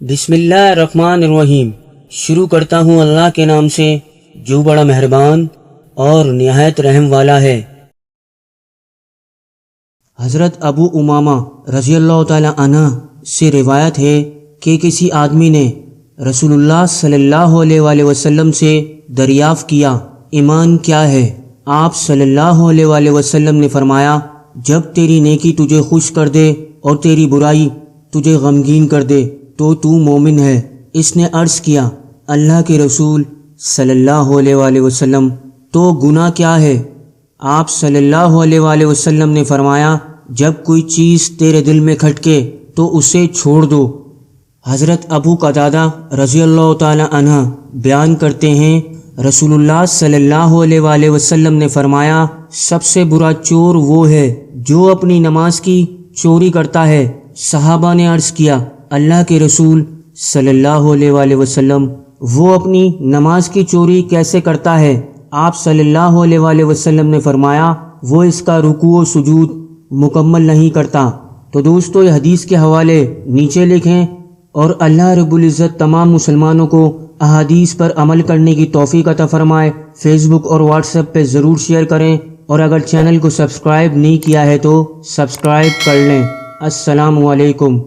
بسم اللہ الرحمن الرحیم۔ شروع کرتا ہوں اللہ کے نام سے جو بڑا مہربان اور نہایت رحم والا ہے۔ حضرت ابو امامہ رضی اللہ تعالی عنہ سے روایت ہے کہ کسی آدمی نے رسول اللہ صلی اللہ علیہ وآلہ وسلم سے دریافت کیا ایمان کیا ہے؟ آپ صلی اللہ علیہ وآلہ وسلم نے فرمایا جب تیری نیکی تجھے خوش کر دے اور تیری برائی تجھے غمگین کر دے تو مومن ہے۔ اس نے عرض کیا اللہ کے رسول صلی اللہ علیہ وآلہ وسلم تو گناہ کیا ہے؟ آپ صلی اللہ علیہ وآلہ وسلم نے فرمایا جب کوئی چیز تیرے دل میں کھٹکے تو اسے چھوڑ دو۔ حضرت ابو قتادہ رضی اللہ تعالی عنہ بیان کرتے ہیں رسول اللہ صلی اللہ علیہ وآلہ وسلم نے فرمایا سب سے برا چور وہ ہے جو اپنی نماز کی چوری کرتا ہے۔ صحابہ نے عرض کیا اللہ کے رسول صلی اللہ علیہ وآلہ وسلم وہ اپنی نماز کی چوری کیسے کرتا ہے؟ آپ صلی اللہ علیہ وآلہ وسلم نے فرمایا وہ اس کا رکوع و سجود مکمل نہیں کرتا۔ تو دوستو یہ حدیث کے حوالے نیچے لکھیں اور اللہ رب العزت تمام مسلمانوں کو احادیث پر عمل کرنے کی توفیق عطا فرمائے۔ فیس بک اور واٹس ایپ پہ ضرور شیئر کریں اور اگر چینل کو سبسکرائب نہیں کیا ہے تو سبسکرائب کر لیں۔ السلام علیکم۔